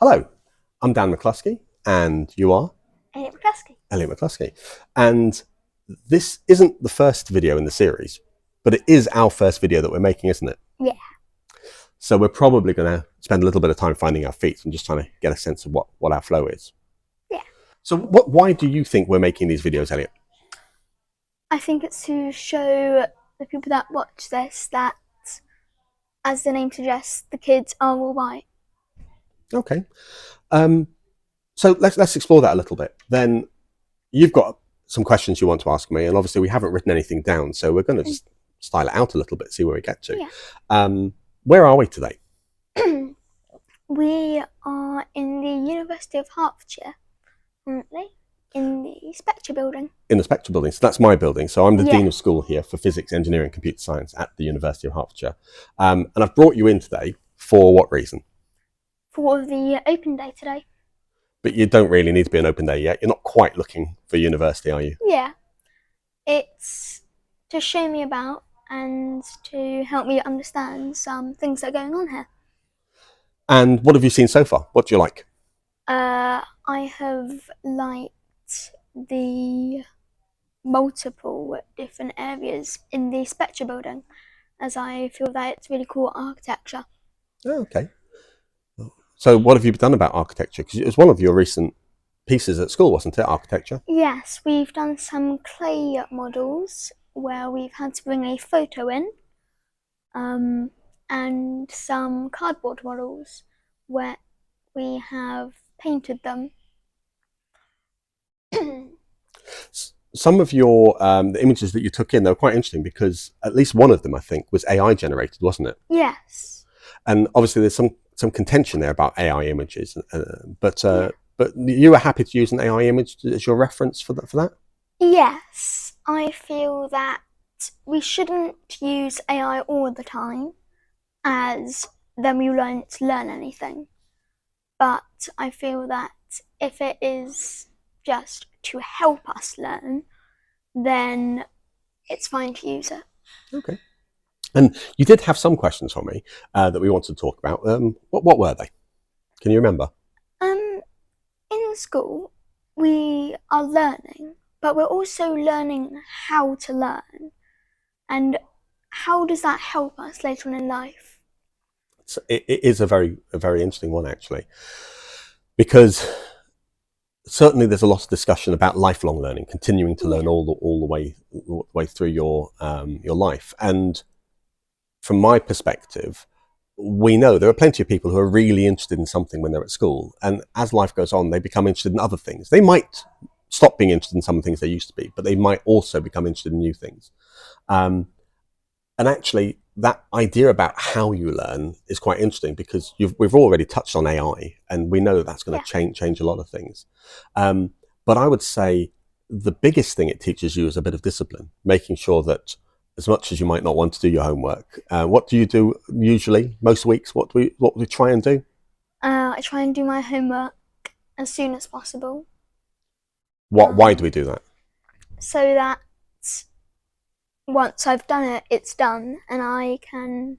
Hello, I'm Dan McCluskey, and you are Elliot McCluskey. Elliot McCluskey. And this isn't the first video in the series, but it is our first video that we're making, isn't it? Yeah. So we're probably going to spend a little bit of time finding our feet and just trying to get a sense of what our flow is. Yeah. So why do you think we're making these videos, Elliot? I think it's to show the people that watch this that, as the name suggests, the kids are all right. Okay. So let's explore that a little bit. Then you've got some questions you want to ask me, and obviously we haven't written anything down, so we're going to just style it out a little bit, see where we get to. Yeah. Where are we today? We are in the University of Hertfordshire, currently, in the Spectre building. In the Spectre building. So that's my building. So I'm the Yeah. Dean of School here for Physics, Engineering and Computer Science at the University of Hertfordshire. And I've brought you in today for what reason? For the open day today. But you don't really need to be an open day yet. You're not quite looking for university, are you? Yeah. It's to show me about and to help me understand some things that are going on here. And what have you seen so far? What do you like? I have liked the multiple different areas in the Spectre building, as I feel that it's really cool architecture. Oh, okay. So what have you done about architecture? Because it was one of your recent pieces at school, wasn't it? Architecture. Yes, we've done some clay models where we've had to bring a photo in, and some cardboard models where we have painted them. Some of your the images that you took in, they were quite interesting because at least one of them, I think, was AI generated, wasn't it? Yes. And obviously there's some contention there about AI images, but Yeah. you were happy to use an AI image as your reference for that? Yes, I feel that we shouldn't use AI all the time, as then we won't learn anything. But I feel that if it is just to help us learn, then it's fine to use it. Okay. And you did have some questions for me that we wanted to talk about. What were they? Can you remember? In school, we are learning, but we're also learning how to learn. And how does that help us later on in life? It is a very interesting one, actually, because certainly there's a lot of discussion about lifelong learning, continuing to learn all the way through your life. And from my perspective, we know there are plenty of people who are really interested in something when they're at school, and as life goes on, they become interested in other things. They might stop being interested in some things they used to be, but they might also become interested in new things. And actually, that idea about how you learn is quite interesting because we've already touched on AI, and we know that that's going to change a lot of things. But I would say the biggest thing it teaches you is a bit of discipline, making sure that as much as you might not want to do your homework, what do you do usually? Most weeks, what do we try and do? I try and do my homework as soon as possible. Why do we do that? So that once I've done it, it's done, and I can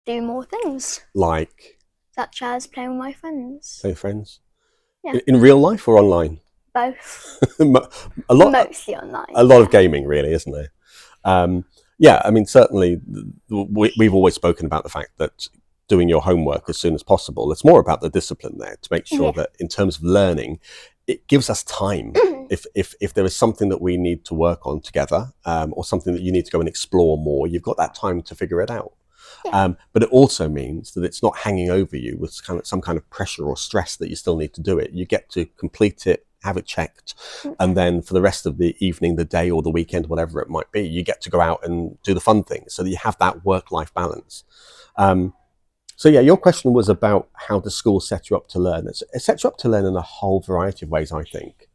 do more things. Like? Such as playing with my friends. Play with friends? Yeah. In real life or online? Both. Mostly online. A lot of gaming, really, isn't there? Yeah, I mean, certainly we've always spoken about the fact that doing your homework as soon as possible, it's more about the discipline there to make sure that in terms of learning, it gives us time. If there is something that we need to work on together, or something that you need to go and explore more, you've got that time to figure it out. But it also means that it's not hanging over you with some kind of pressure or stress that you still need to do it. You get to complete it, have it checked, and then for the rest of the evening, the day, or the weekend, whatever it might be, you get to go out and do the fun things so that you have that work-life balance. So yeah, your question was about how does school set you up to learn. It sets you up to learn in a whole variety of ways, I think.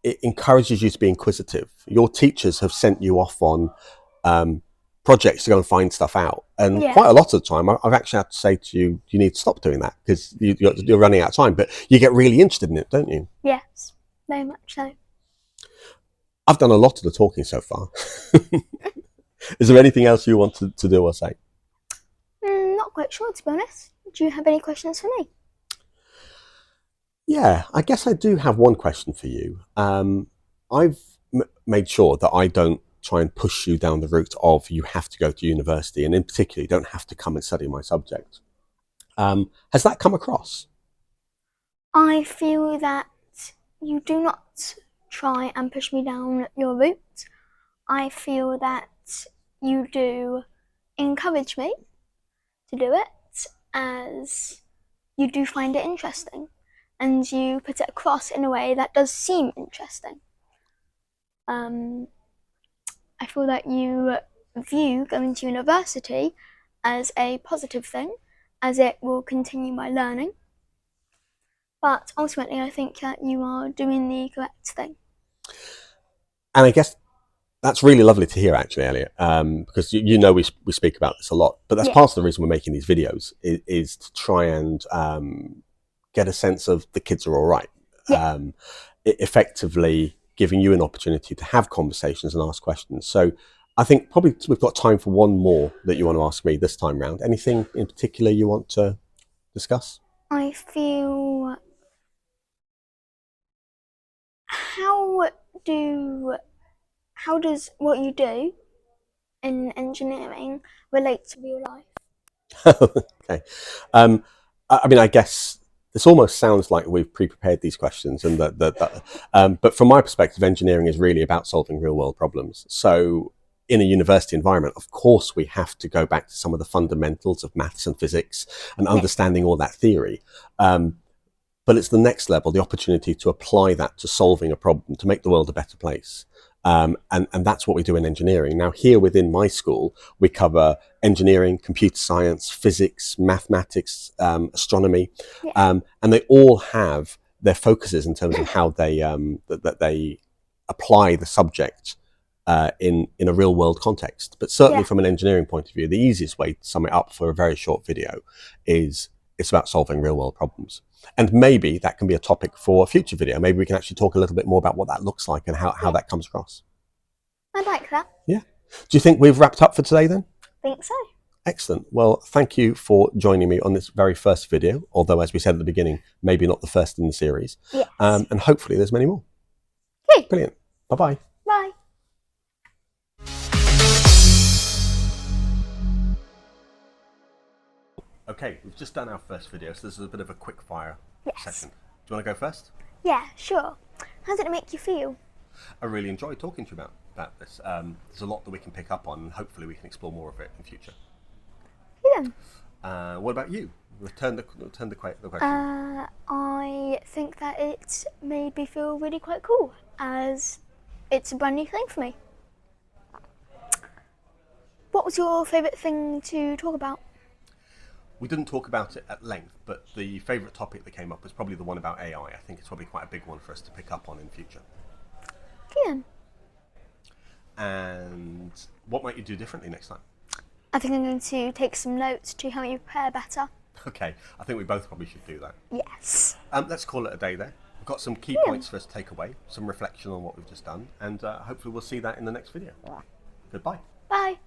It encourages you to be inquisitive. Your teachers have sent you off on projects to go and find stuff out, and quite a lot of the time I've actually had to say to you, you need to stop doing that because you're running out of time, but you get really interested in it, don't you? Yes, very much so. I've done a lot of the talking so far. Is there anything else you want to do or say? Not not quite sure, to be honest. Do you have any questions for me? Yeah, I guess I do have one question for you. I've made sure that I don't try and push you down the route of you have to go to university, and in particular, you don't have to come and study my subject. Has that come across? I feel that you do not try and push me down your route. I feel that you do encourage me to do it, as you do find it interesting and you put it across in a way that does seem interesting. I feel that you view going to university as a positive thing, as it will continue my learning. But ultimately, I think that you are doing the correct thing. And I guess that's really lovely to hear, actually, Elliot, because you know we speak about this a lot. But that's Yeah. part of the reason we're making these videos is to try and get a sense of the kids are all right. Yeah. Effectively giving you an opportunity to have conversations and ask questions. So I think probably we've got time for one more that you want to ask me this time round. Anything in particular you want to discuss? I feel, how do how does what you do in engineering relate to real life? Okay. I mean, I guess this almost sounds like we've pre-prepared these questions, and but from my perspective, engineering is really about solving real-world problems. So, in a university environment, of course, we have to go back to some of the fundamentals of maths and physics and understanding all that theory. But it's the next level, the opportunity to apply that to solving a problem, to make the world a better place. And that's what we do in engineering. Now, here within my school, we cover engineering, computer science, physics, mathematics, astronomy, Yeah. and they all have their focuses in terms of how that they apply the subject in a real world context. But certainly, Yeah. from an engineering point of view, the easiest way to sum it up for a very short video is it's about solving real world problems. And maybe that can be a topic for a future video. Maybe we can actually talk a little bit more about what that looks like and how that comes across. I like that. Yeah. Do you think we've wrapped up for today then? Think so. Excellent. Well, thank you for joining me on this very first video, although, as we said at the beginning, maybe not the first in the series. Yes. And hopefully there's many more. Okay. Brilliant. Bye-bye. Bye. Okay, we've just done our first video, so this is a bit of a quick fire session. Do you want to go first? Yeah, sure. How did it make you feel? I really enjoyed talking to you about this. There's a lot that we can pick up on, and hopefully we can explore more of it in future. Yeah. What about you? Return the question. I think that it made me feel really quite cool, as it's a brand new thing for me. What was your favourite thing to talk about? We didn't talk about it at length, but the favourite topic that came up was probably the one about AI. I think it's probably quite a big one for us to pick up on in future. Yeah. And what might you do differently next time? I think I'm going to take some notes to help you prepare better. Okay, I think we both probably should do that. Yes. Let's call it a day there. We've got some key points for us to take away, some reflection on what we've just done, and hopefully we'll see that in the next video. Goodbye. Bye.